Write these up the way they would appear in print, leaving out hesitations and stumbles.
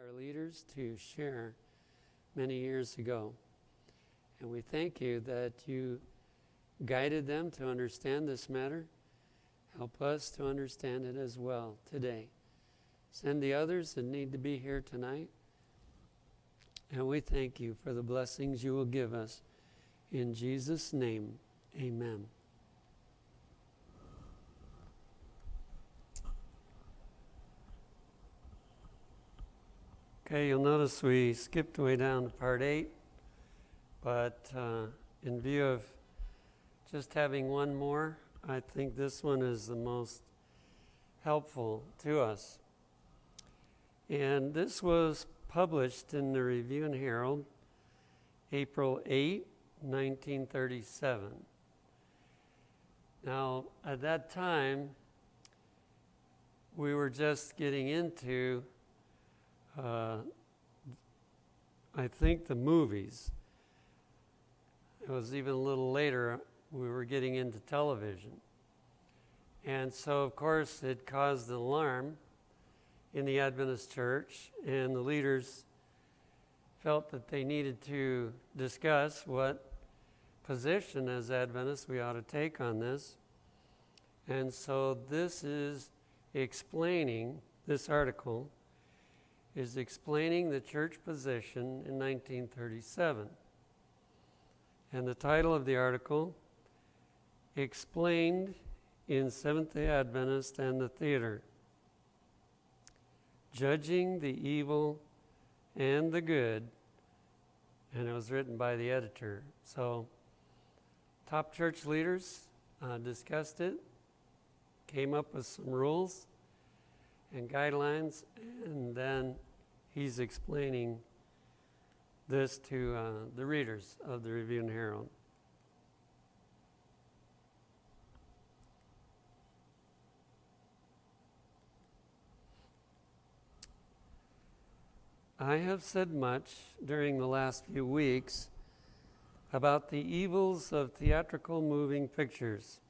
our leaders to share many years ago. And we thank you that you guided them to understand this matter. Help us to understand it as well today. Send the others that need to be here tonight. And we thank you for the blessings you will give us. In Jesus' name, amen. Okay, you'll notice we skipped way down to part 8, but in view of just having one more, I think this one is the most helpful to us. And this was published in the Review and Herald, April 8, 1937. Now, at that time, we were just getting into I think the movies. It was even a little later, we were getting into television. And so, of course, it caused an alarm in the Adventist church, and the leaders felt that they needed to discuss what position as Adventists we ought to take on this. And so this is explaining, this article is explaining the church position in 1937. And the title of the article, Explained in Seventh-day Adventist and the Theater, Judging the Evil and the Good, and it was written by the editor. So top church leaders discussed it, came up with some rules and guidelines, and then he's explaining this to the readers of the Review and Herald. I have said much during the last few weeks about the evils of theatrical moving pictures.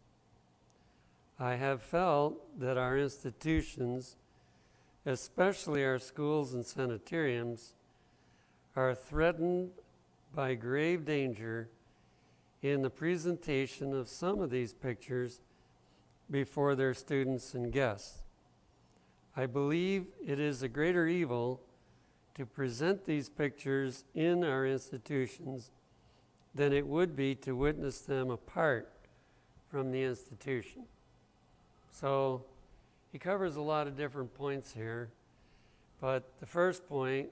I have felt that our institutions, especially our schools and sanitariums, are threatened by grave danger in the presentation of some of these pictures before their students and guests. I believe it is a greater evil to present these pictures in our institutions than it would be to witness them apart from the institution. So he covers a lot of different points here, but the first point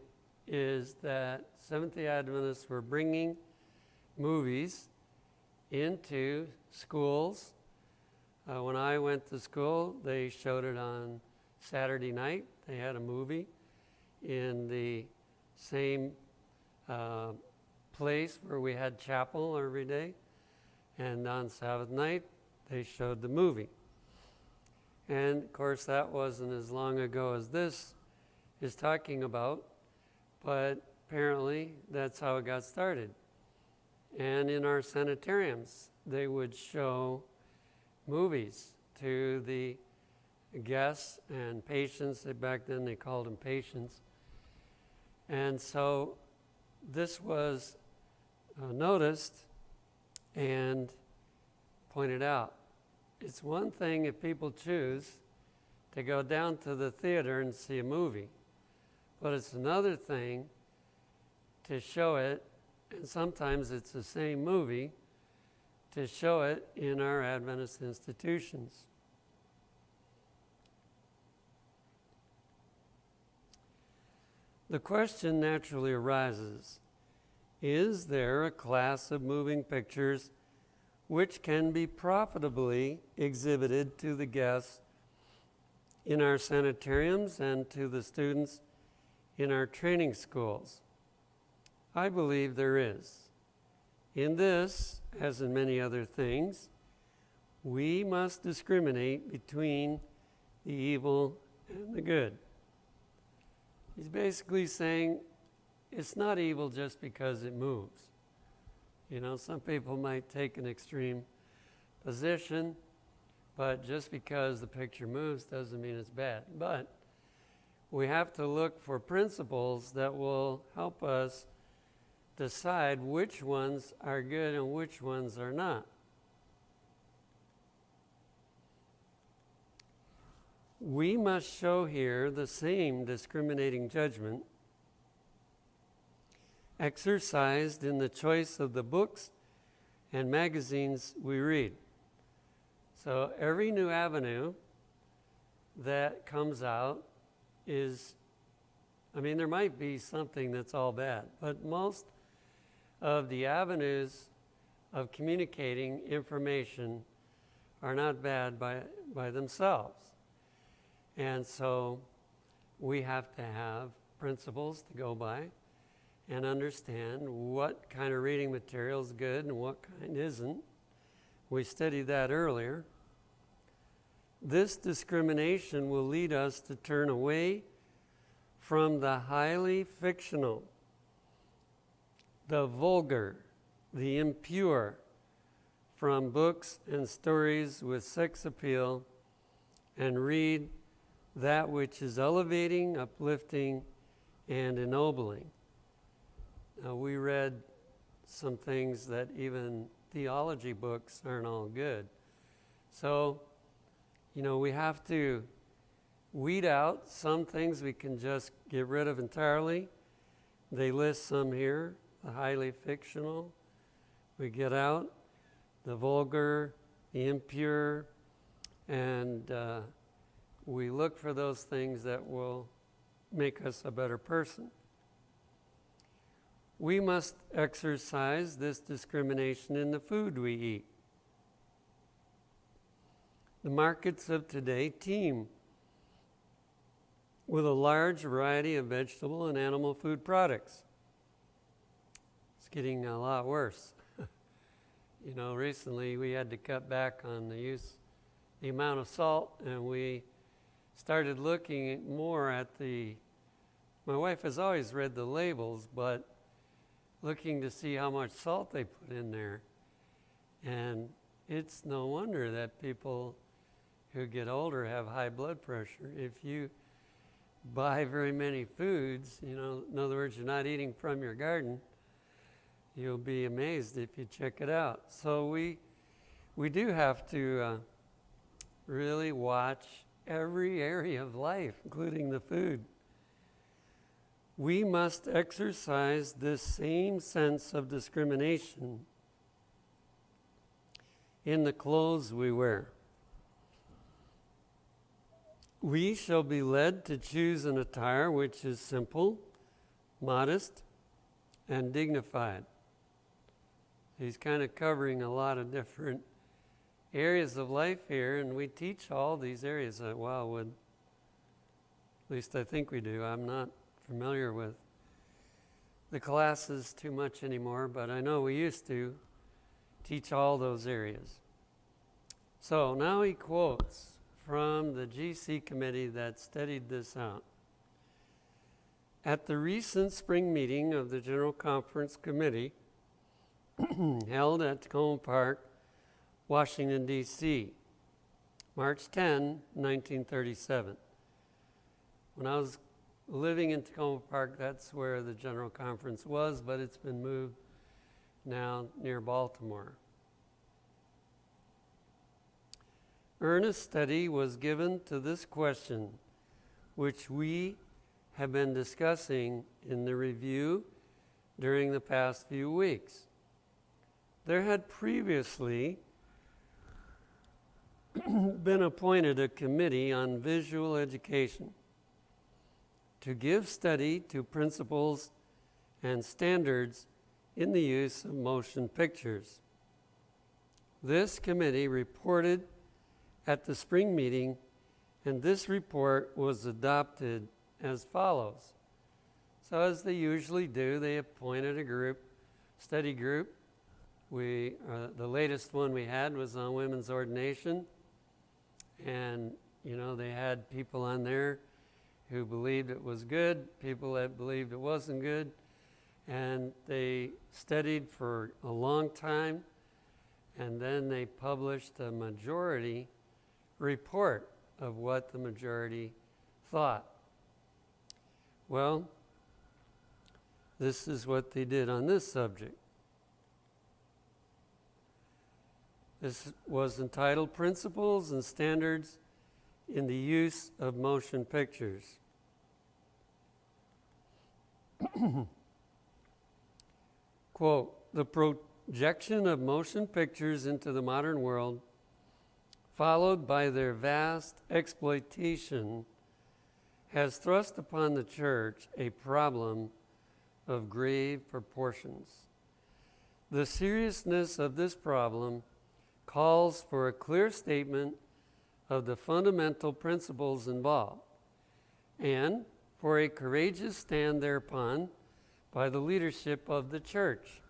is that Seventh-day Adventists were bringing movies into schools. When I went to school, they showed it on Saturday night. They had a movie in the same place where we had chapel every day. And on Sabbath night, they showed the movie. And, of course, that wasn't as long ago as this is talking about, but apparently that's how it got started. And in our sanitariums, they would show movies to the guests and patients. Back then they called them patients. And so this was noticed and pointed out. It's one thing if people choose to go down to the theater and see a movie, but it's another thing to show it, and sometimes it's the same movie, to show it in our Adventist institutions. The question naturally arises, is there a class of moving pictures which can be profitably exhibited to the guests in our sanitariums and to the students in our training schools? I believe there is. In this, as in many other things, we must discriminate between the evil and the good. He's basically saying it's not evil just because it moves. You know, some people might take an extreme position, but just because the picture moves doesn't mean it's bad. But we have to look for principles that will help us decide which ones are good and which ones are not. We must show here the same discriminating judgment exercised in the choice of the books and magazines we read. So every new avenue that comes out there might be something that's all bad, but most of the avenues of communicating information are not bad by themselves. And so we have to have principles to go by and understand what kind of reading material is good and what kind isn't. We studied that earlier. This discrimination will lead us to turn away from the highly fictional, the vulgar, the impure, from books and stories with sex appeal, and read that which is elevating, uplifting, and ennobling. Now, we read some things that even theology books aren't all good. So, we have to weed out some things we can just get rid of entirely. They list some here, the highly fictional. We get out the vulgar, the impure, and we look for those things that will make us a better person. We must exercise this discrimination in the food we eat. The markets of today teem with a large variety of vegetable and animal food products. It's getting a lot worse. Recently we had to cut back on the amount of salt, and we started looking more at my wife has always read the labels, but looking to see how much salt they put in there. And it's no wonder that people who get older have high blood pressure. If you buy very many foods, in other words, you're not eating from your garden, you'll be amazed if you check it out. So we do have to really watch every area of life, including the food. We must exercise this same sense of discrimination in the clothes we wear. We shall be led to choose an attire which is simple, modest, and dignified. He's kind of covering a lot of different areas of life here, and we teach all these areas at Wildwood. At least I think we do. I'm not familiar with the classes too much anymore, but I know we used to teach all those areas. So now he quotes from the GC committee that studied this out. At the recent spring meeting of the General Conference Committee held at Tacoma Park, Washington, D.C., March 10, 1937. When I was living in Tacoma Park, that's where the General Conference was, but it's been moved now near Baltimore. Earnest study was given to this question, which we have been discussing in the review during the past few weeks. There had previously been appointed a committee on visual education to give study to principles and standards in the use of motion pictures. This committee reported at the spring meeting, and this report was adopted as follows. So as they usually do, they appointed a study group. The latest one we had was on women's ordination, and they had people on there who believed it was good, people that believed it wasn't good, and they studied for a long time, and then they published a majority report of what the majority thought. Well, this is what they did on this subject. This was entitled Principles and Standards in the Use of Motion Pictures. Quote, the projection of motion pictures into the modern world, followed by their vast exploitation, has thrust upon the church a problem of grave proportions. The seriousness of this problem calls for a clear statement of the fundamental principles involved, and for a courageous stand thereupon by the leadership of the church.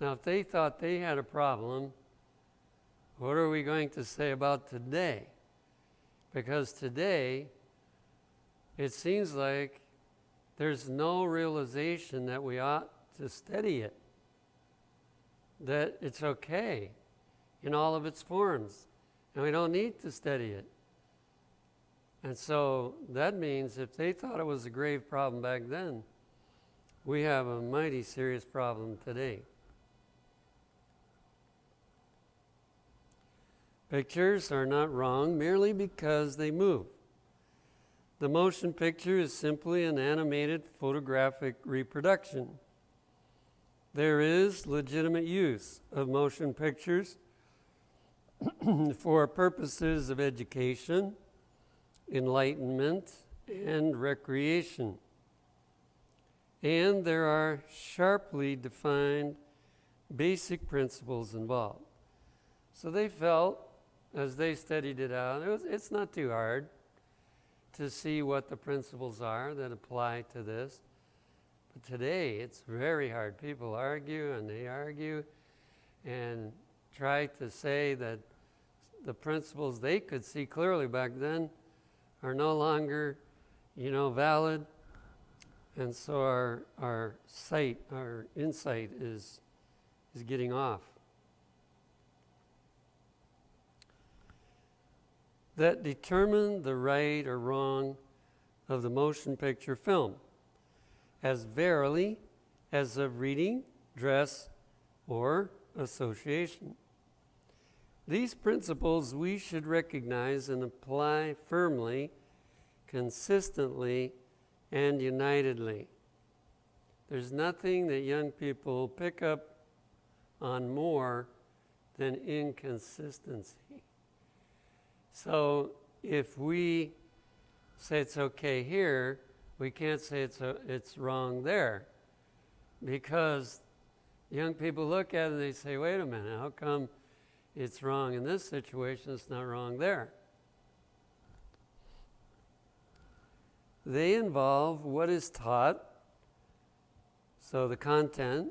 Now, if they thought they had a problem, what are we going to say about today? Because today, it seems like there's no realization that we ought to study it, that it's okay in all of its forms, and we don't need to study it. And so that means if they thought it was a grave problem back then, we have a mighty serious problem today. Pictures are not wrong merely because they move. The motion picture is simply an animated photographic reproduction. There is legitimate use of motion pictures for purposes of education, enlightenment, and recreation. And there are sharply defined basic principles involved. So they felt, as they studied it out, it's not too hard to see what the principles are that apply to this. But today, it's very hard. People argue and they argue and try to say that the principles they could see clearly back then are no longer, valid. And so our insight is getting off. That determine the right or wrong of the motion picture film, as verily as of reading, dress, or association. These principles we should recognize and apply firmly, consistently, and unitedly. There's nothing that young people pick up on more than inconsistency. So if we say it's okay here, we can't say it's wrong there, because young people look at it and they say, wait a minute, how come it's wrong in this situation, it's not wrong there? They involve what is taught, so the content,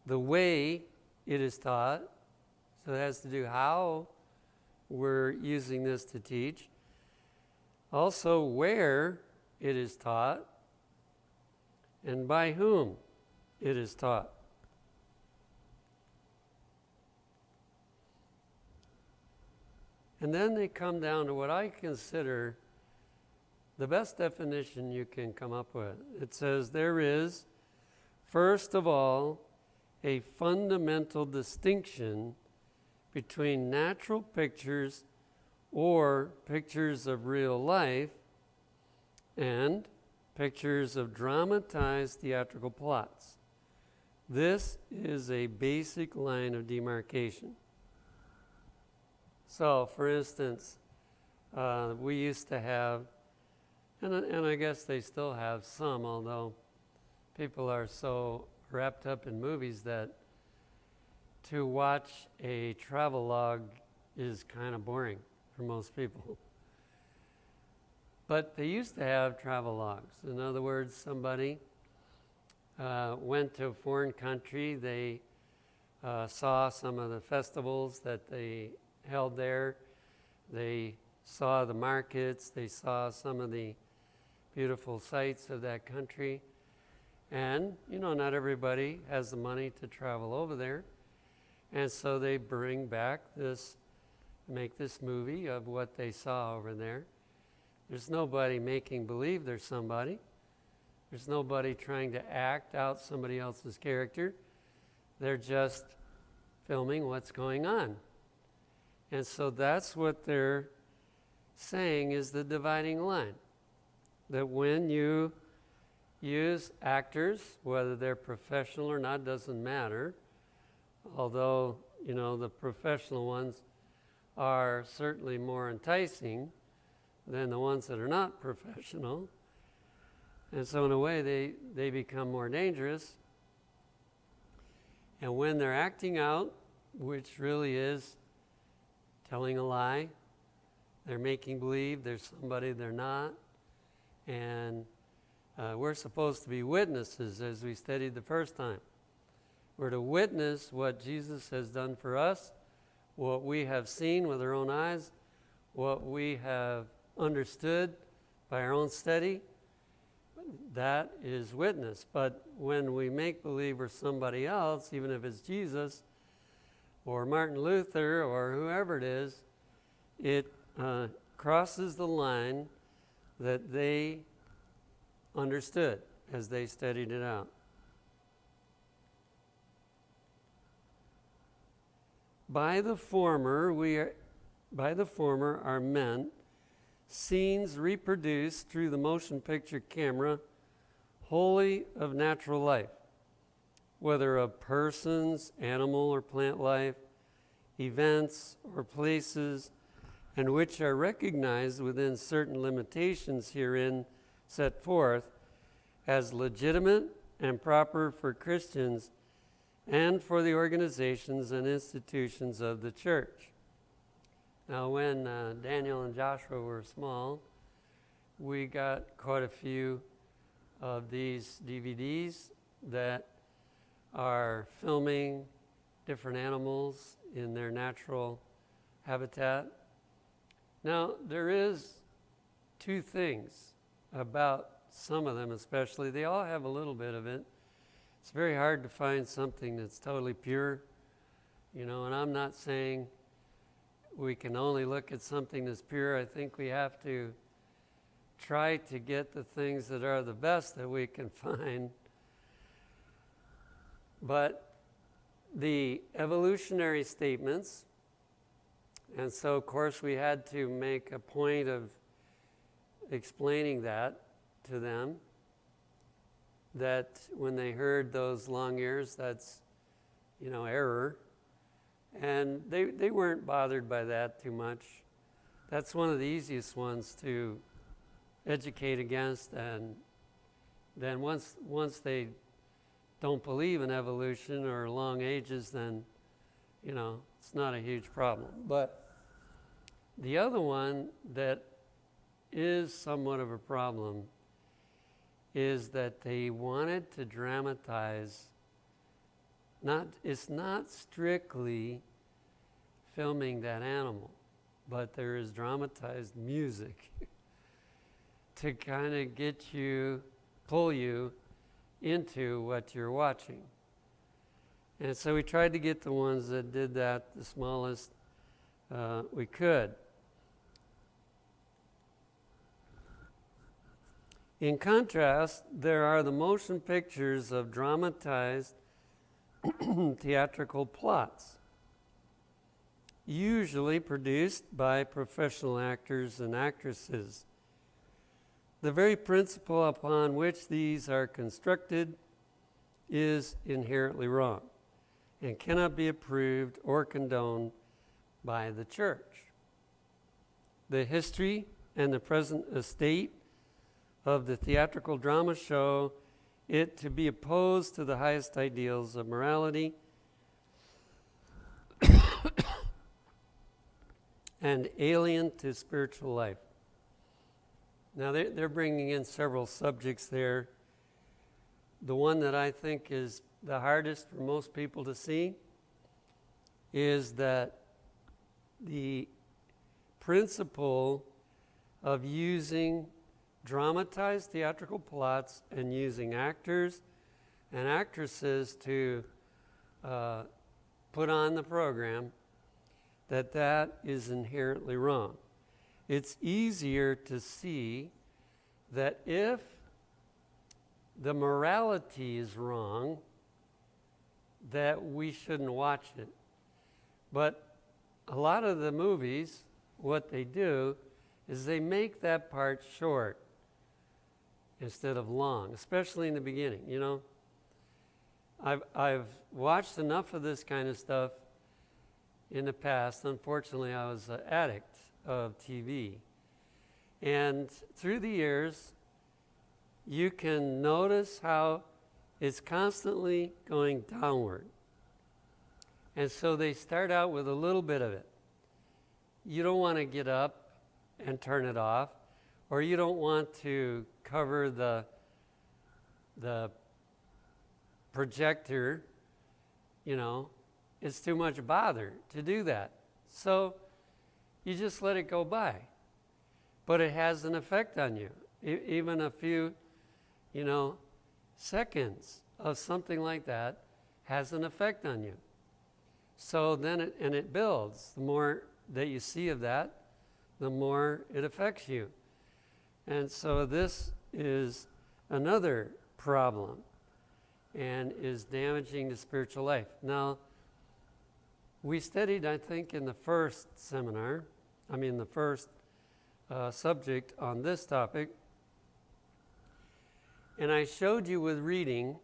the way it is taught, so it has to do how we're using this to teach. Also, where it is taught and by whom it is taught. And then they come down to what I consider the best definition you can come up with. It says there is, first of all, a fundamental distinction between natural pictures or pictures of real life and pictures of dramatized theatrical plots. This is a basic line of demarcation. So, for instance, we used to have, and I guess they still have some, although people are so wrapped up in movies that to watch a travelogue is kind of boring for most people. But they used to have travelogues. In other words, somebody went to a foreign country, they saw some of the festivals that they held there, they saw the markets, they saw some of the beautiful sights of that country. And, not everybody has the money to travel over there. And so they make this movie of what they saw over there. There's nobody making believe there's somebody. There's nobody trying to act out somebody else's character. They're just filming what's going on. And so that's what they're saying is the dividing line. That when you use actors, whether they're professional or not, doesn't matter. Although, the professional ones are certainly more enticing than the ones that are not professional. And so in a way, they become more dangerous. And when they're acting out, which really is telling a lie, they're making believe there's somebody they're not. And we're supposed to be witnesses, as we studied the first time. We're to witness what Jesus has done for us, what we have seen with our own eyes, what we have understood by our own study. That is witness. But when we make believe we're somebody else, even if it's Jesus or Martin Luther or whoever it is, it crosses the line that they understood as they studied it out. By the former are meant scenes reproduced through the motion picture camera wholly of natural life, whether of persons, animal or plant life, events or places, and which are recognized within certain limitations herein set forth as legitimate and proper for Christians and for the organizations and institutions of the church. Now, when Daniel and Joshua were small, we got quite a few of these DVDs that are filming different animals in their natural habitat. Now, there is two things about some of them especially. They all have a little bit of it. It's very hard to find something that's totally pure, and I'm not saying we can only look at something that's pure. I think we have to try to get the things that are the best that we can find. But the evolutionary statements, and so of course we had to make a point of explaining that to them, that when they heard those long ears, that's, error. And they weren't bothered by that too much. That's one of the easiest ones to educate against. And then once they don't believe in evolution or long ages, then, it's not a huge problem. But the other one that is somewhat of a problem is that they wanted to dramatize. It's not strictly filming that animal, but there is dramatized music to kind of pull you into what you're watching. And so we tried to get the ones that did that the smallest we could. In contrast, there are the motion pictures of dramatized theatrical plots, usually produced by professional actors and actresses. The very principle upon which these are constructed is inherently wrong and cannot be approved or condoned by the church. The history and the present estate of the theatrical drama show it to be opposed to the highest ideals of morality and alien to spiritual life. Now, they're bringing in several subjects there. The one that I think is the hardest for most people to see is that the principle of using dramatized theatrical plots and using actors and actresses to put on the program, that is inherently wrong. it's easier to see that if the morality is wrong, that we shouldn't watch it. But a lot of the movies, what they do is they make that part short instead of long, especially in the beginning. You know, I've watched enough of this kind of stuff in the past. Unfortunately, I was an addict of TV. And through the years, you can notice how it's constantly going downward. And so they start out with a little bit of it. You don't want to get up and turn it off, or you don't want to cover the projector, you know. It's too much bother to do that. So you just let it go by. But it has an effect on you. Even a few, seconds of something like that has an effect on you. So then it builds. The more that you see of that, the more it affects you. And so this is another problem and is damaging the spiritual life. Now, we studied, I think, in the first subject on this topic, and I showed you with reading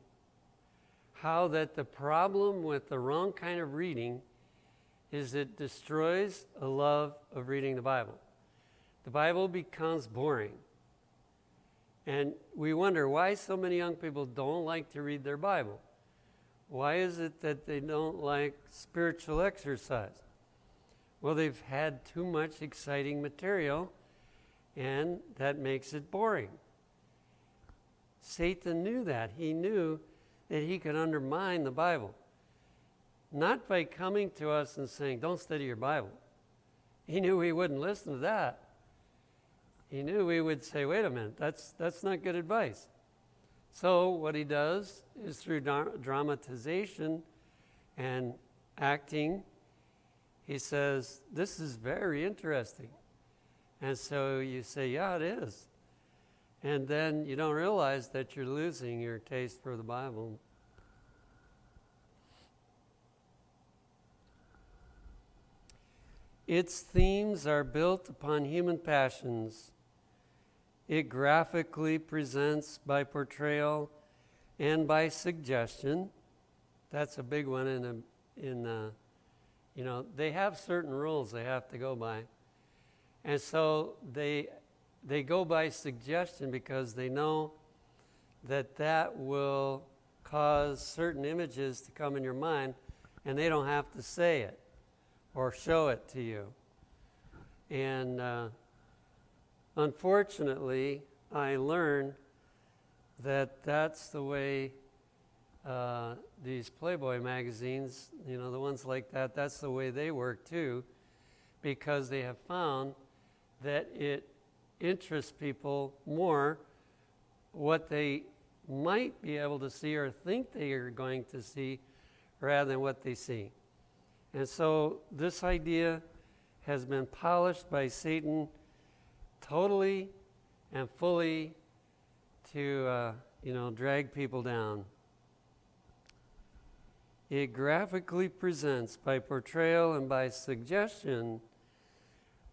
how that the problem with the wrong kind of reading is it destroys a love of reading the Bible. The Bible becomes boring. And we wonder why so many young people don't like to read their Bible. Why is it that they don't like spiritual exercise? Well, they've had too much exciting material, and that makes it boring. Satan knew that. He knew that he could undermine the Bible. Not by coming to us and saying, don't study your Bible. He knew we wouldn't listen to that. He knew we would say, wait a minute, that's not good advice. So what he does is through dramatization and acting, he says, this is very interesting. And so you say, yeah, it is. And then you don't realize that you're losing your taste for the Bible. Its themes are built upon human passions. It graphically presents by portrayal and by suggestion. That's a big one they have certain rules they have to go by. And so they go by suggestion because they know that will cause certain images to come in your mind, and they don't have to say it or show it to you. And unfortunately, I learned that that's the way these Playboy magazines, the ones like that, that's the way they work too, because they have found that it interests people more what they might be able to see or think they are going to see rather than what they see. And so this idea has been polished by Satan totally and fully to, drag people down. It graphically presents by portrayal and by suggestion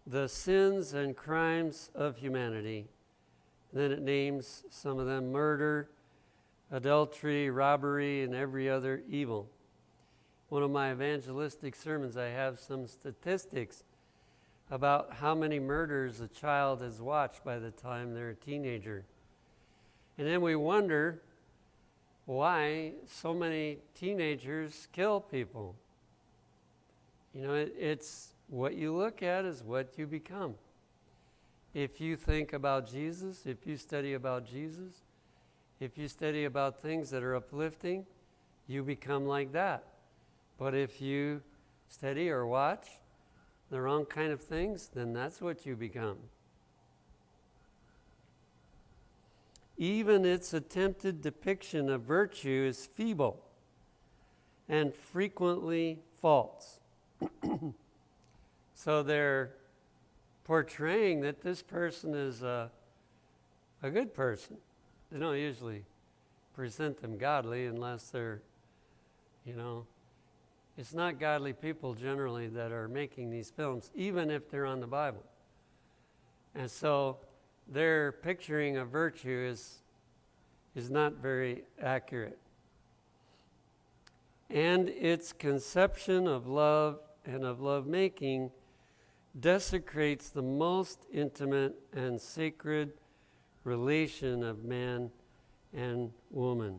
the sins and crimes of humanity. And then it names some of them: murder, adultery, robbery, and every other evil. One of my evangelistic sermons, I have some statistics about how many murders a child has watched by the time they're a teenager. And then we wonder why so many teenagers kill people. It's what you look at is what you become. If you think about Jesus, if you study about Jesus, if you study about things that are uplifting, you become like that. But if you study or watch the wrong kind of things, then that's what you become. Even its attempted depiction of virtue is feeble and frequently false. So they're portraying that this person is a good person. They don't usually present them godly unless they're, it's not godly people generally that are making these films, even if they're on the Bible. And so their picturing of virtue is not very accurate. And its conception of love and of lovemaking desecrates the most intimate and sacred relation of man and woman.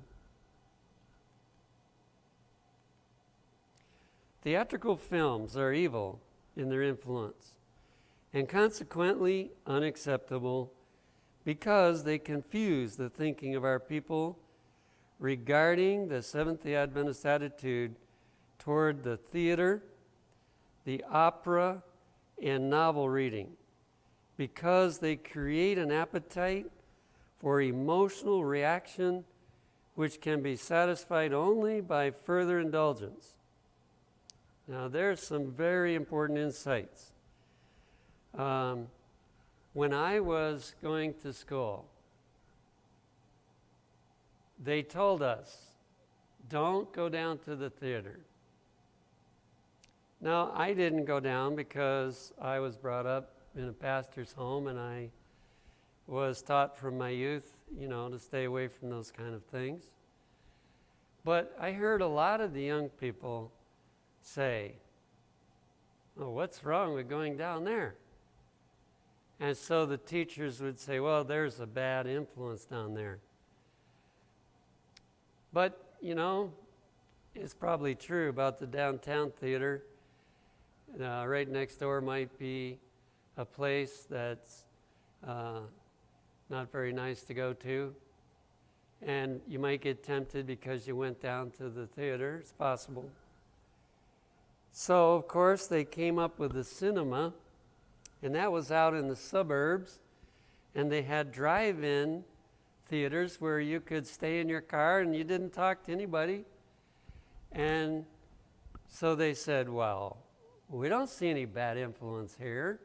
Theatrical films are evil in their influence and consequently unacceptable because they confuse the thinking of our people regarding the Seventh-day Adventist attitude toward the theater, the opera, and novel reading, because they create an appetite for emotional reaction which can be satisfied only by further indulgence. Now, there's some very important insights. When I was going to school, they told us, don't go down to the theater. Now, I didn't go down because I was brought up in a pastor's home and I was taught from my youth, to stay away from those kind of things. But I heard a lot of the young people say, oh, what's wrong with going down there? And so the teachers would say, well, there's a bad influence down there. But, it's probably true about the downtown theater. Right next door might be a place that's not very nice to go to. And you might get tempted because you went down to the theater. It's possible. So, of course, they came up with the cinema, and that was out in the suburbs. And they had drive-in theaters where you could stay in your car and you didn't talk to anybody. And so they said, well, we don't see any bad influence here.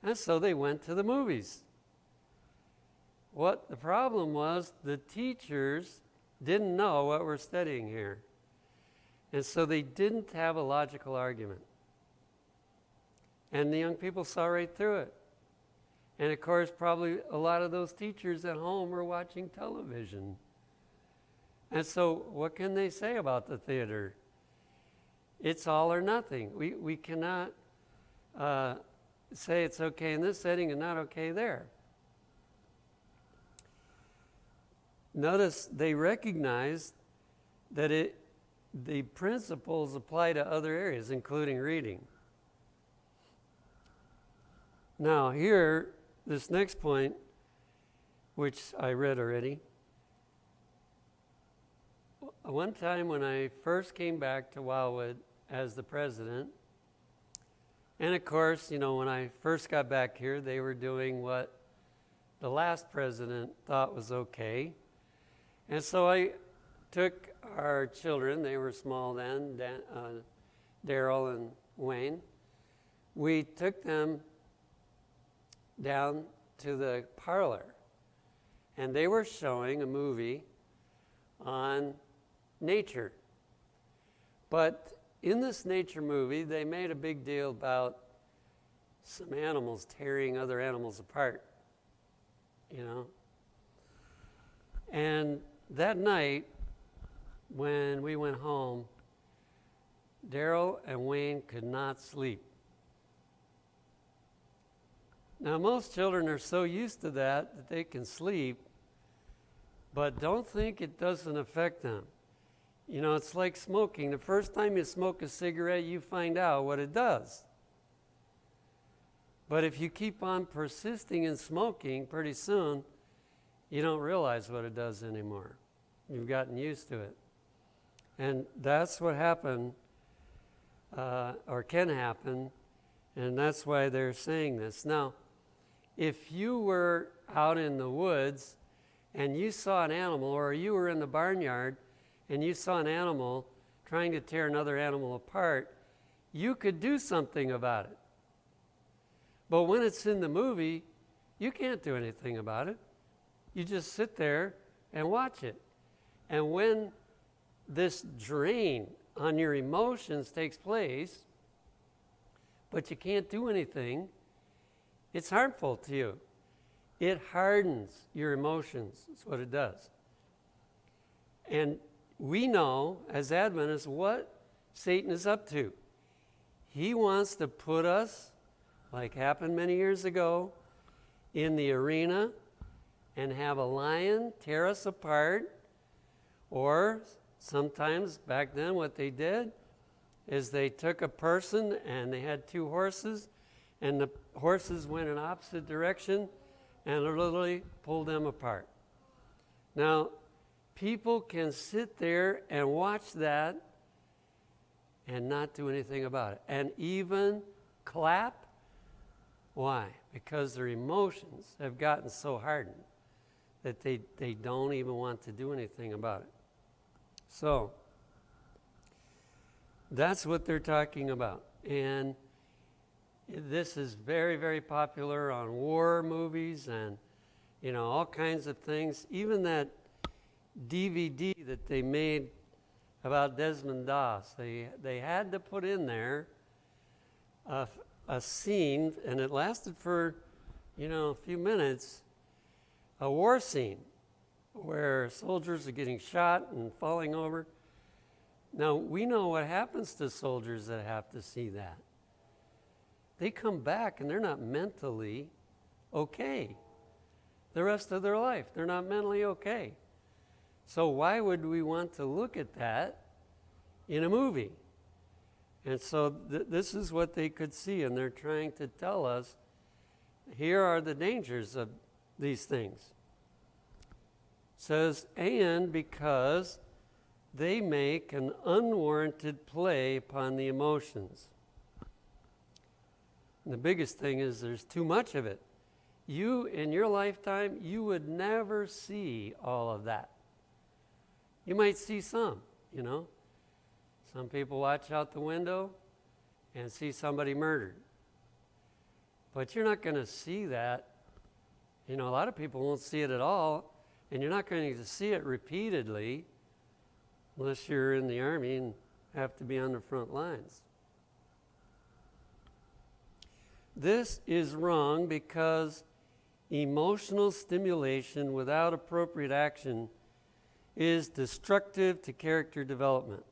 And so they went to the movies. What the problem was, the teachers didn't know what we're studying here. And so they didn't have a logical argument. And the young people saw right through it. And of course, probably a lot of those teachers at home were watching television. And so what can they say about the theater? It's all or nothing. We cannot say it's okay in this setting and not okay there. Notice they recognized that the principles apply to other areas, including reading. Now here, this next point, which I read already. One time when I first came back to Wildwood as the president, and of course, when I first got back here, they were doing what the last president thought was okay. And so I took our children, they were small then, Daryl and Wayne. We took them down to the parlor, and they were showing a movie on nature. But in this nature movie, they made a big deal about some animals tearing other animals apart, And that night, when we went home, Daryl and Wayne could not sleep. Now, most children are so used to that they can sleep, but don't think it doesn't affect them. It's like smoking. The first time you smoke a cigarette, you find out what it does. But if you keep on persisting in smoking, pretty soon, you don't realize what it does anymore. You've gotten used to it. And that's what happened, or can happen, and that's why they're saying this. Now, if you were out in the woods and you saw an animal, or you were in the barnyard and you saw an animal trying to tear another animal apart, you could do something about it. But when it's in the movie, you can't do anything about it. You just sit there and watch it. And when this drain on your emotions takes place, but you can't do anything, it's harmful to you. It hardens your emotions, is what it does. And we know, as Adventists, what Satan is up to. He wants to put us, like happened many years ago, in the arena and have a lion tear us apart. Or sometimes back then what they did is they took a person and they had two horses, and the horses went in opposite direction and literally pulled them apart. Now, people can sit there and watch that and not do anything about it, and even clap. Why? Because their emotions have gotten so hardened that they don't even want to do anything about it. So, that's what they're talking about. And this is very, very popular on war movies and, all kinds of things. Even that DVD that they made about Desmond Doss, they had to put in there a scene, and it lasted for, a few minutes, a war scene where soldiers are getting shot and falling over. Now, we know what happens to soldiers that have to see that. They come back and they're not mentally okay. The rest of their life, they're not mentally okay. So why would we want to look at that in a movie? And so this is what they could see, and they're trying to tell us, here are the dangers of these things. It says, and because they make an unwarranted play upon the emotions. And the biggest thing is there's too much of it. You, in your lifetime, you would never see all of that. You might see some, Some people watch out the window and see somebody murdered. But you're not going to see that. A lot of people won't see it at all, and you're not going to see it repeatedly unless you're in the Army and have to be on the front lines. This is wrong because emotional stimulation without appropriate action is destructive to character development.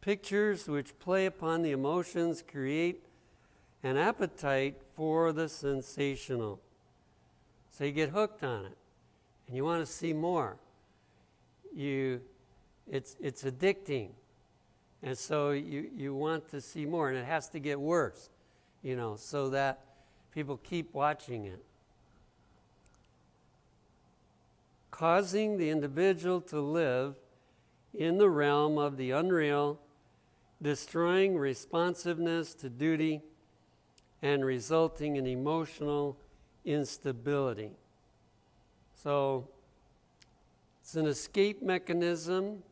Pictures which play upon the emotions create an appetite for the sensational. So you get hooked on it, and you want to see more. It's addicting, and so you want to see more, and it has to get worse, so that people keep watching it. Causing the individual to live in the realm of the unreal, destroying responsiveness to duty, and resulting in emotional instability. So it's an escape mechanism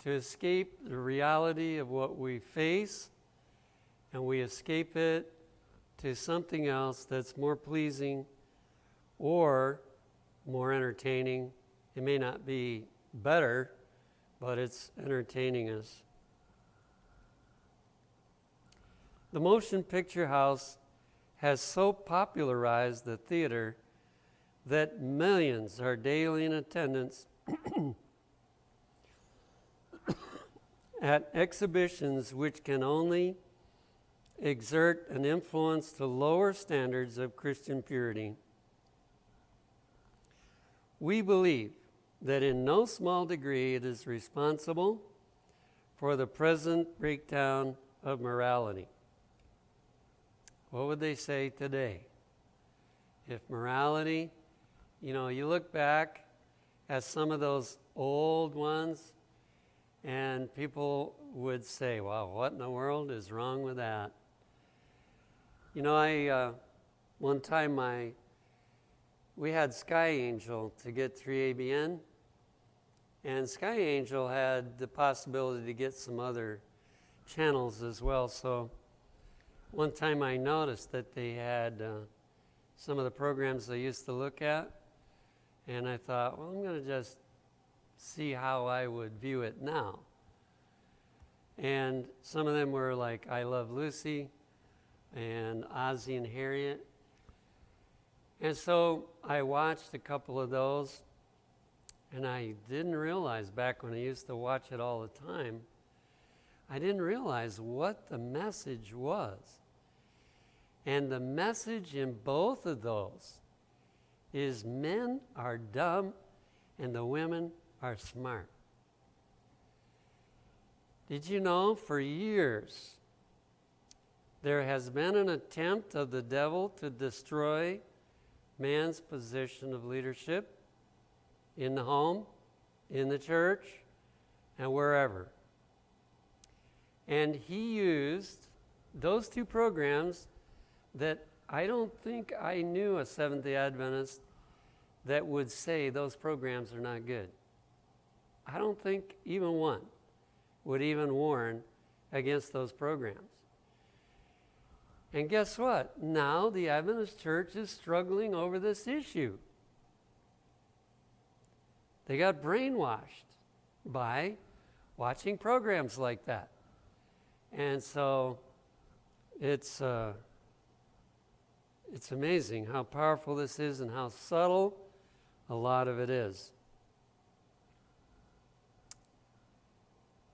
to escape the reality of what we face, and we escape it to something else that's more pleasing or more entertaining. It may not be better, but it's entertaining us. The motion picture house has so popularized the theater that millions are daily in attendance at exhibitions which can only exert an influence to lower standards of Christian purity. We believe that in no small degree it is responsible for the present breakdown of morality. What would they say today? If morality, you look back at some of those old ones, and people would say, wow, what in the world is wrong with that? One time we had Sky Angel to get 3ABN, and Sky Angel had the possibility to get some other channels as well. So One time I noticed that they had some of the programs I used to look at, and I thought, well, I'm going to just see how I would view it now. And some of them were like I Love Lucy and Ozzie and Harriet. And so I watched a couple of those, and I didn't realize back when I used to watch it all the time, I didn't realize what the message was. And the message in both of those is men are dumb and the women are smart. Did you know for years there has been an attempt of the devil to destroy man's position of leadership in the home, in the church, and wherever? And he used those two programs that I don't think I knew a Seventh-day Adventist that would say those programs are not good. I don't think even one would even warn against those programs. And guess what? Now the Adventist Church is struggling over this issue. They got brainwashed by watching programs like that. And so it's amazing how powerful this is and how subtle a lot of it is.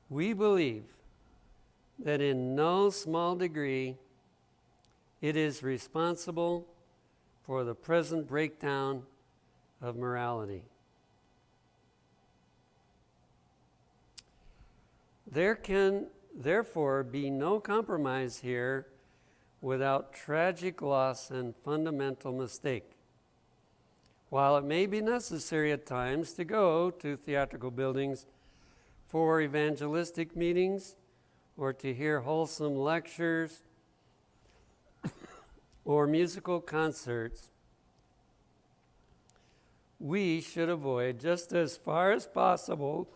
We believe that in no small degree it is responsible for the present breakdown of morality. There can therefore be no compromise here without tragic loss and fundamental mistake. While it may be necessary at times to go to theatrical buildings for evangelistic meetings or to hear wholesome lectures or musical concerts, we should avoid, just as far as possible,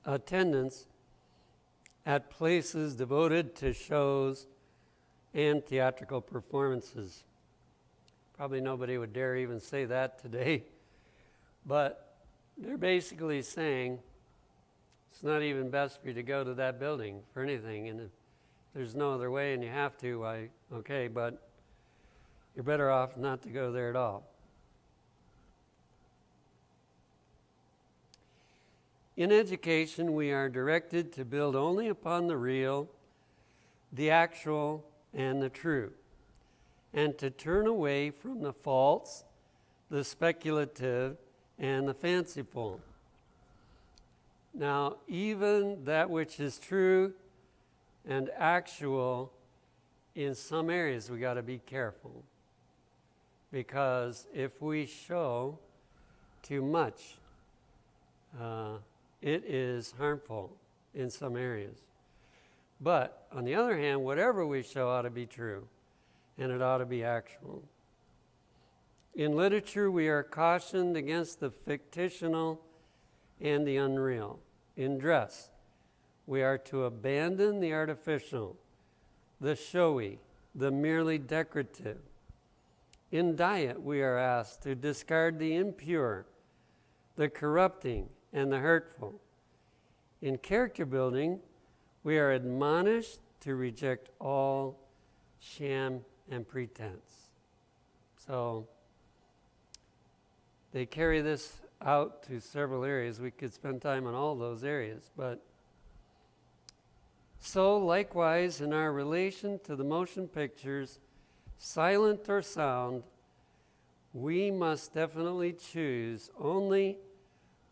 attendance at places devoted to shows and theatrical performances. Probably nobody would dare even say that today, but they're basically saying it's not even best for you to go to that building for anything, and if there's no other way and you have to, okay, but you're better off not to go there at all. In education, we are directed to build only upon the real, the actual, and the true, and to turn away from the false, the speculative, and the fanciful. Now, even that which is true and actual, in some areas we got to be careful, because if we show too much, it is harmful in some areas. But on the other hand, whatever we show ought to be true, and it ought to be actual. In literature, we are cautioned against the fictional and the unreal. In dress, we are to abandon the artificial, the showy, the merely decorative. In diet, we are asked to discard the impure, the corrupting, and the hurtful. In character building, we are admonished to reject all sham and pretense. So they carry this out to several areas. We could spend time on all those areas, but so likewise in our relation to the motion pictures, silent or sound, we must definitely choose only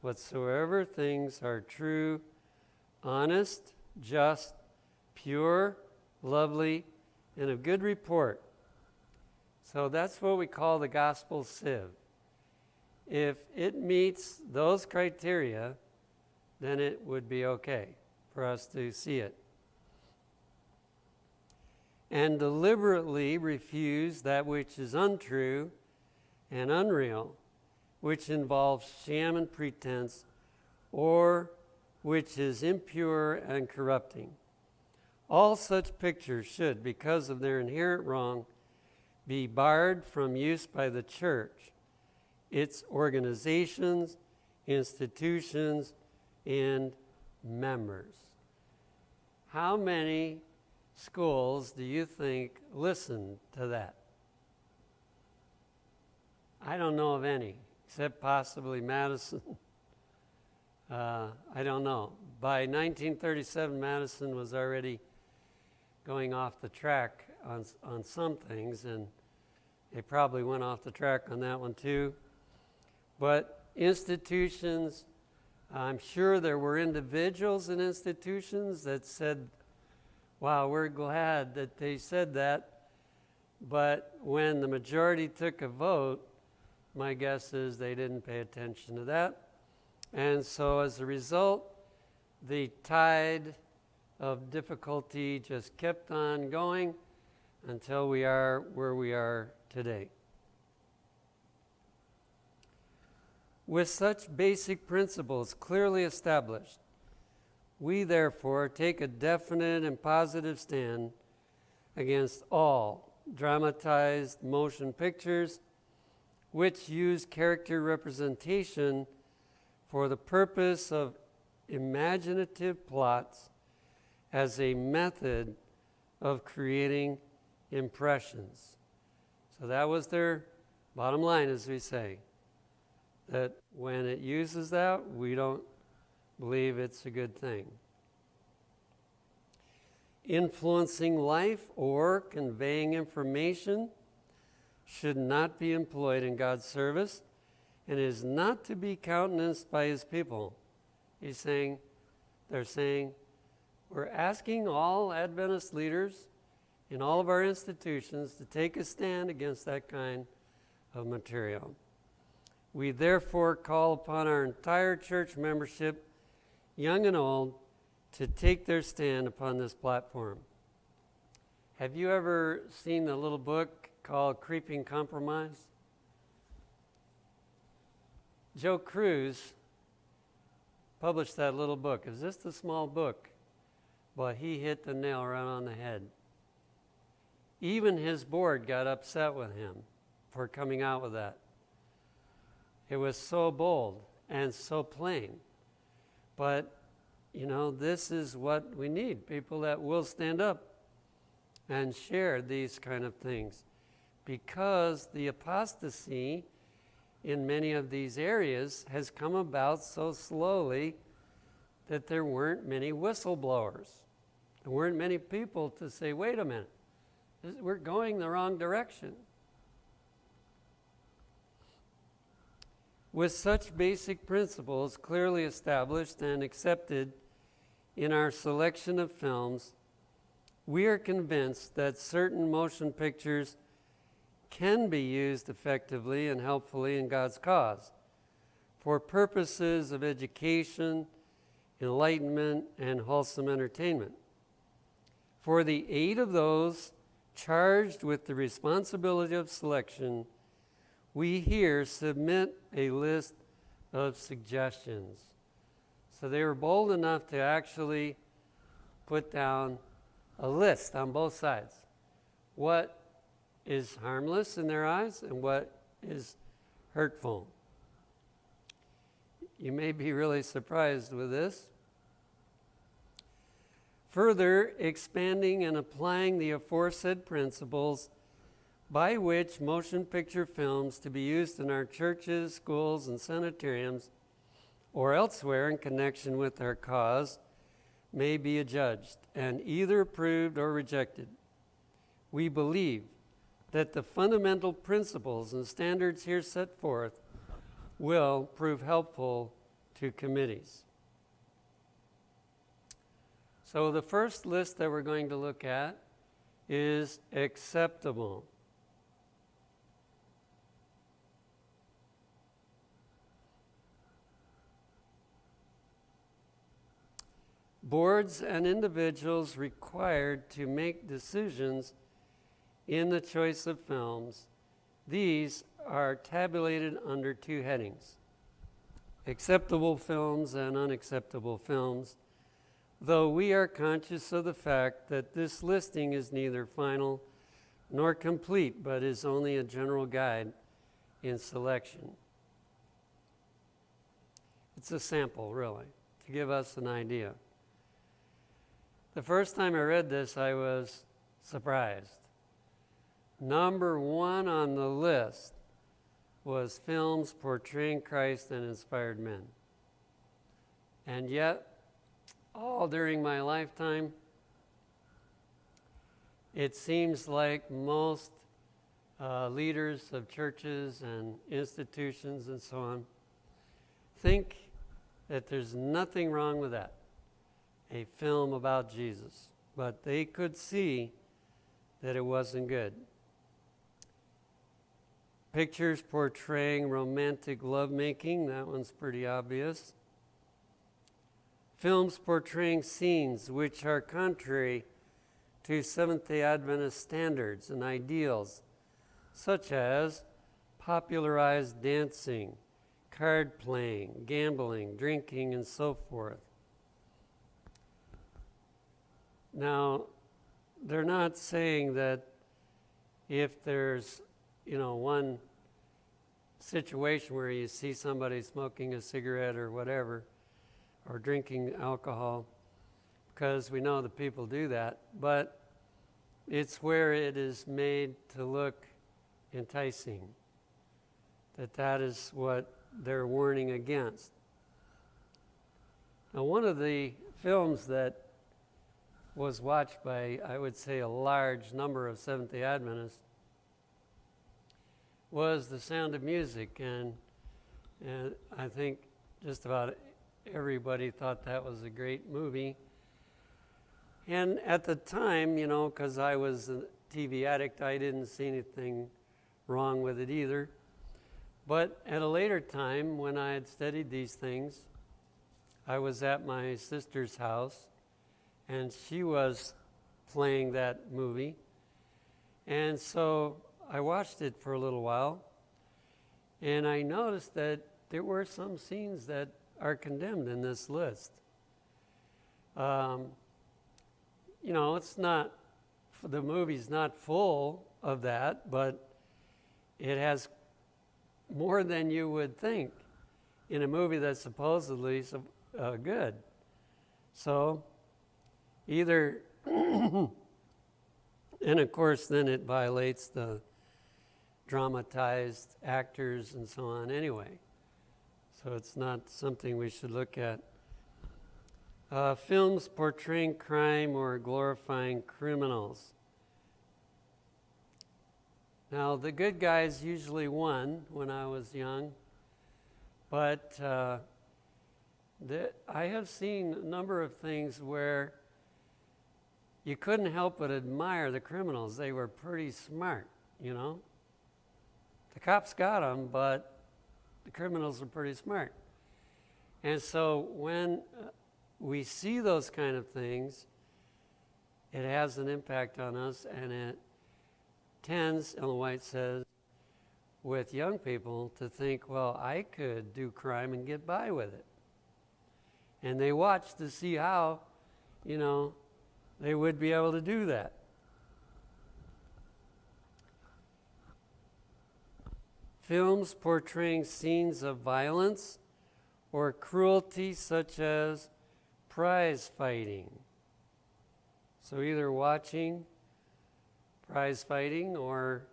whatsoever things are true, honest, just, pure, lovely, and of good report. So that's what we call the gospel sieve. If it meets those criteria, then it would be okay for us to see it. And deliberately refuse that which is untrue and unreal, which involves sham and pretense, or which is impure and corrupting. All such pictures should, because of their inherent wrong, be barred from use by the church, its organizations, institutions, and members. How many schools do you think listen to that? I don't know of any, except possibly Madison. I don't know. By 1937, Madison was already going off the track on some things, and they probably went off the track on that one too. But institutions, I'm sure there were individuals in institutions that said, wow, we're glad that they said that. But when the majority took a vote, my guess is they didn't pay attention to that. And so as a result, the tide of difficulty just kept on going until we are where we are today. With such basic principles clearly established, we therefore take a definite and positive stand against all dramatized motion pictures which use character representation for the purpose of imaginative plots as a method of creating impressions. So that was their bottom line, as we say, that when it uses that, we don't believe it's a good thing. Influencing life or conveying information should not be employed in God's service and is not to be countenanced by his people. They're saying, we're asking all Adventist leaders in all of our institutions to take a stand against that kind of material. We therefore call upon our entire church membership, young and old, to take their stand upon this platform. Have you ever seen the little book called Creeping Compromise? Joe Cruz published that little book. It's just a small book, but he hit the nail right on the head. Even his board got upset with him for coming out with that. It was so bold and so plain. But, this is what we need, people that will stand up and share these kind of things. Because the apostasy in many of these areas has come about so slowly that there weren't many whistleblowers. There weren't many people to say, wait a minute, we're going the wrong direction. With such basic principles clearly established and accepted in our selection of films, we are convinced that certain motion pictures can be used effectively and helpfully in God's cause for purposes of education, enlightenment, and wholesome entertainment. For the aid of those charged with the responsibility of selection, we here submit a list of suggestions. So they were bold enough to actually put down a list on both sides. What is harmless in their eyes and what is hurtful. You may be really surprised with this. Further expanding and applying the aforesaid principles by which motion picture films to be used in our churches, schools, and sanitariums or elsewhere in connection with our cause may be adjudged and either approved or rejected. We believe that the fundamental principles and standards here set forth will prove helpful to committees. So the first list that we're going to look at is acceptable. Boards and individuals required to make decisions in the choice of films. These are tabulated under two headings: acceptable films and unacceptable films, though we are conscious of the fact that this listing is neither final nor complete, but is only a general guide in selection. It's a sample, really, to give us an idea. The first time I read this, I was surprised. Number one on the list was films portraying Christ and inspired men. And yet, all during my lifetime, it seems like most leaders of churches and institutions and so on think that there's nothing wrong with that, a film about Jesus. But they could see that it wasn't good. Pictures portraying romantic lovemaking, that one's pretty obvious. Films portraying scenes which are contrary to Seventh-day Adventist standards and ideals, such as popularized dancing, card playing, gambling, drinking, and so forth. Now, they're not saying that if there's, one situation where you see somebody smoking a cigarette or whatever, or drinking alcohol, because we know that people do that, but it's where it is made to look enticing, that is what they're warning against. Now, one of the films that was watched by, I would say, a large number of Seventh-day Adventists was The Sound of Music, and I think just about everybody thought that was a great movie. And at the time, because I was a TV addict, I didn't see anything wrong with it either. But at a later time, when I had studied these things, I was at my sister's house, and she was playing that movie. And so I watched it for a little while, and I noticed that there were some scenes that are condemned in this list. It's not, the movie's not full of that, but it has more than you would think in a movie that's supposedly good. So either, and of course then it violates the dramatized actors and so on anyway. So it's not something we should look at. Films portraying crime or glorifying criminals. Now, the good guys usually won when I was young, but I have seen a number of things where you couldn't help but admire the criminals. They were pretty smart, The cops got them, but the criminals are pretty smart. And so when we see those kind of things, it has an impact on us, and it tends, Ellen White says, with young people to think, well, I could do crime and get by with it. And they watch to see how, they would be able to do that. Films portraying scenes of violence or cruelty, such as prize fighting. So either watching prize fighting or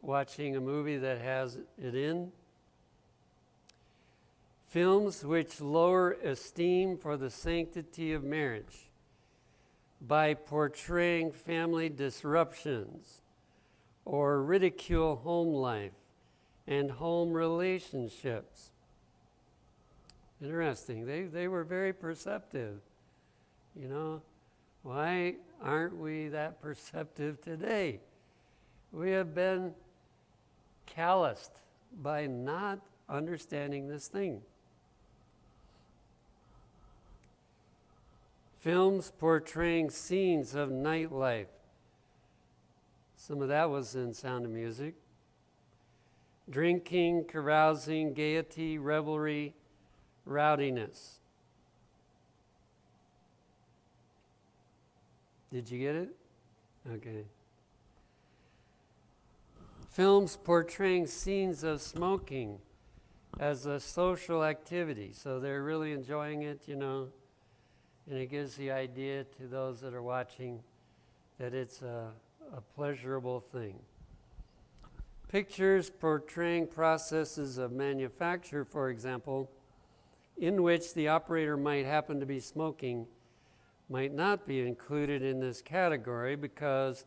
watching a movie that has it in. Films which lower esteem for the sanctity of marriage by portraying family disruptions or ridicule home life and home relationships. Interesting. They were very perceptive. Why aren't we that perceptive today? We have been calloused by not understanding this thing. Films portraying scenes of nightlife. Some of that was in Sound of Music. Drinking, carousing, gaiety, revelry, rowdiness. Did you get it? Okay. Films portraying scenes of smoking as a social activity. So they're really enjoying it, and it gives the idea to those that are watching that it's a pleasurable thing. Pictures portraying processes of manufacture, for example, in which the operator might happen to be smoking, might not be included in this category because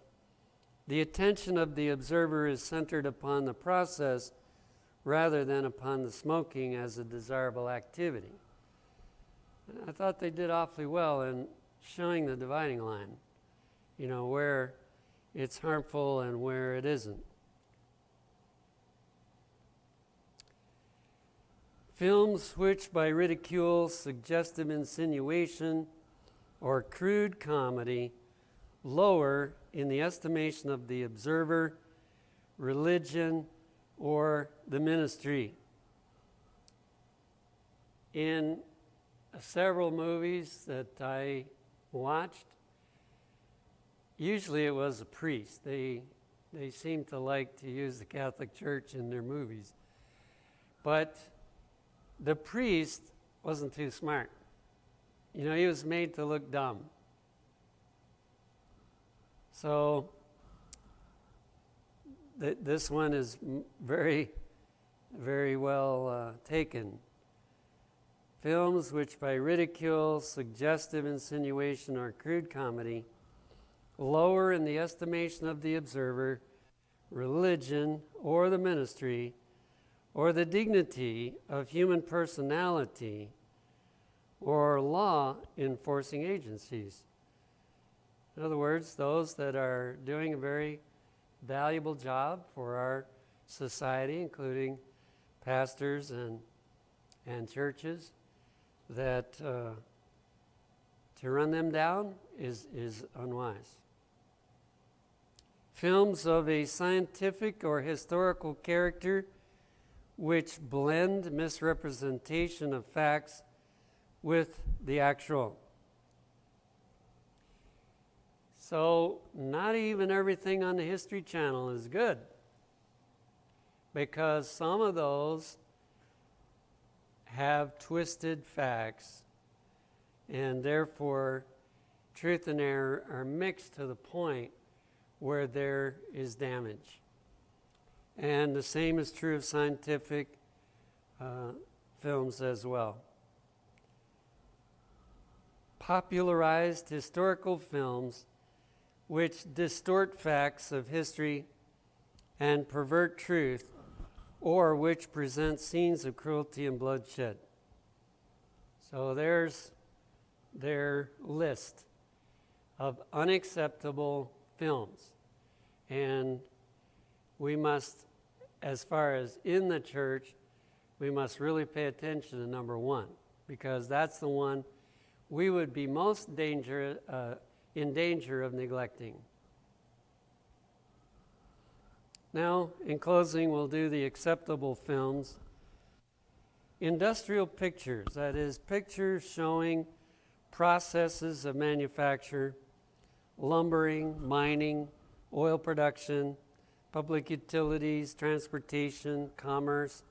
the attention of the observer is centered upon the process rather than upon the smoking as a desirable activity. I thought they did awfully well in showing the dividing line, where it's harmful and where it isn't. Films which by ridicule, suggestive insinuation, or crude comedy lower in the estimation of the observer, religion, or the ministry. In several movies that I watched, usually it was a priest. They seem to like to use the Catholic Church in their movies. But the priest wasn't too smart. He was made to look dumb. So this one is very, very well taken. Films which by ridicule, suggestive insinuation, or crude comedy lower in the estimation of the observer, religion, or the ministry, or the dignity of human personality, or law enforcing agencies. In other words, those that are doing a very valuable job for our society, including pastors and churches, that to run them down is unwise. Films of a scientific or historical character which blend misrepresentation of facts with the actual. So not even everything on the History Channel is good, because some of those have twisted facts, and therefore truth and error are mixed to the point where there is damage. And the same is true of scientific films as well. Popularized historical films which distort facts of history and pervert truth, or which present scenes of cruelty and bloodshed. So there's their list of unacceptable films. And we must, as far as in the church, we must really pay attention to number one, because that's the one we would be most in danger of neglecting. Now, in closing, we'll do the acceptable films. Industrial pictures, that is, pictures showing processes of manufacture, lumbering, mining, oil production, public utilities, transportation, commerce,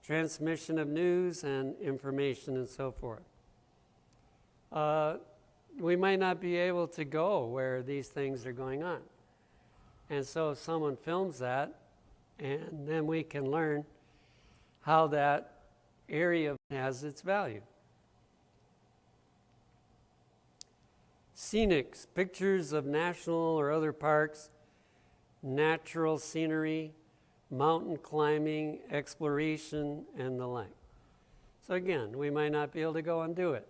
transmission of news and information, and so forth. We might not be able to go where these things are going on. And so if someone films that, and then we can learn how that area has its value. Scenics, pictures of national or other parks, natural scenery, mountain climbing, exploration, and the like. So again, we might not be able to go and do it,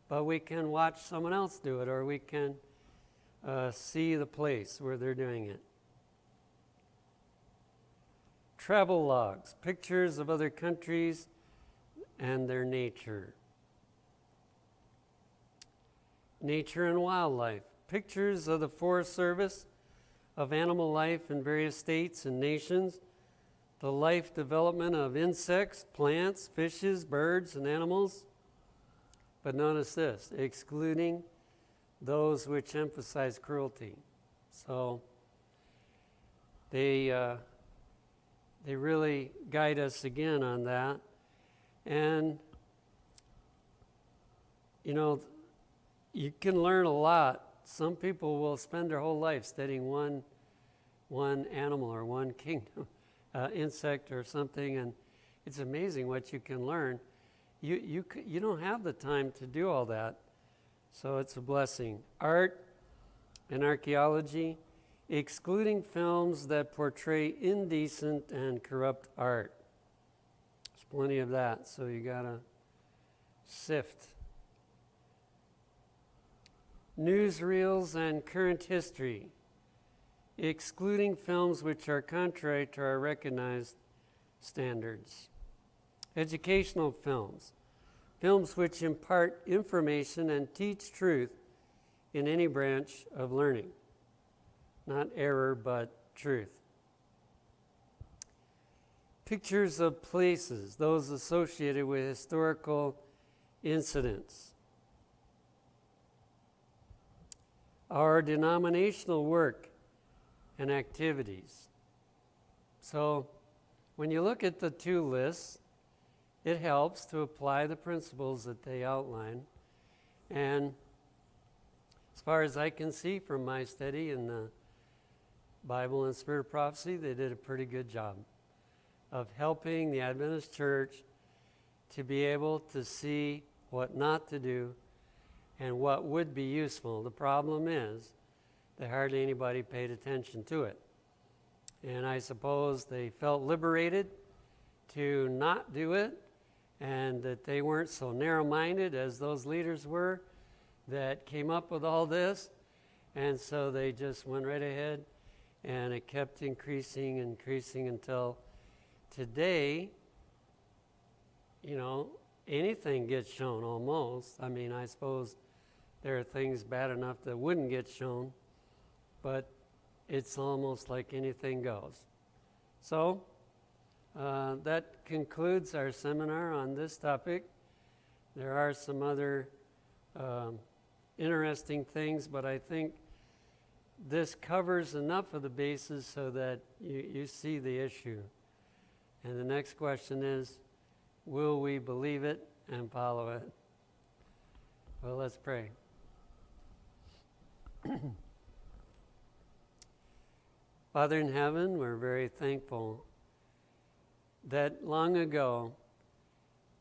but we can watch someone else do it, or we can see the place where they're doing it. Travel logs, pictures of other countries and their nature. Nature and wildlife, pictures of the Forest Service, of animal life in various states and nations, the life development of insects, plants, fishes, birds, and animals. But notice this, excluding those which emphasize cruelty. So they really guide us again on that. And, you know, you can learn a lot. Some people will spend their whole life studying one animal or one kingdom, insect or something, and it's amazing what you can learn. You don't have the time to do all that, so it's a blessing. Art and archaeology, excluding films that portray indecent and corrupt art. There's plenty of that, so you gotta sift. Newsreels and current history, excluding films which are contrary to our recognized standards. Educational films, films which impart information and teach truth in any branch of learning. Not error, but truth. Pictures of places, those associated with historical incidents. Our denominational work and activities. So when you look at the two lists, it helps to apply the principles that they outline. And as far as I can see from my study in the Bible and Spirit of Prophecy, they did a pretty good job of helping the Adventist church to be able to see what not to do and what would be useful. The problem is that hardly anybody paid attention to it. And I suppose they felt liberated to not do it, and that they weren't so narrow-minded as those leaders were that came up with all this. And so they just went right ahead, and it kept increasing until today, you know, anything gets shown almost. I mean, I suppose there are things bad enough that wouldn't get shown, but it's almost like anything goes. So that concludes our seminar on this topic. There are some other interesting things, but I think this covers enough of the bases so that you see the issue. And the next question is, will we believe it and follow it? Well, let's pray. Father in heaven, we're very thankful that long ago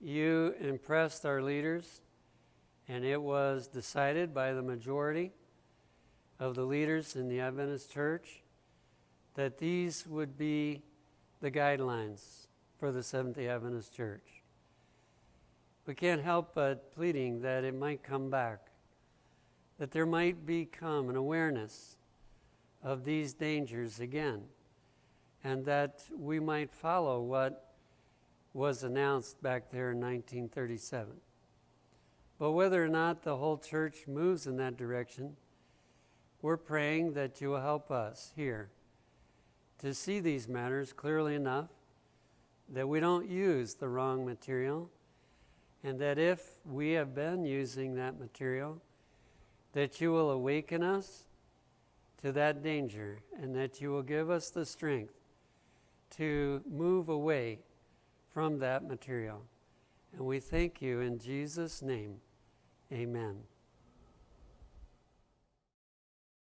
you impressed our leaders, and it was decided by the majority of the leaders in the Adventist Church that these would be the guidelines for the Seventh-day Adventist Church. We can't help but pleading that it might come back, that there might become an awareness of these dangers again, and that we might follow what was announced back there in 1937. But whether or not the whole church moves in that direction, we're praying that you will help us here to see these matters clearly enough, that we don't use the wrong material, and that if we have been using that material, that you will awaken us to that danger, and that you will give us the strength to move away from that material. And we thank you in Jesus' name. Amen.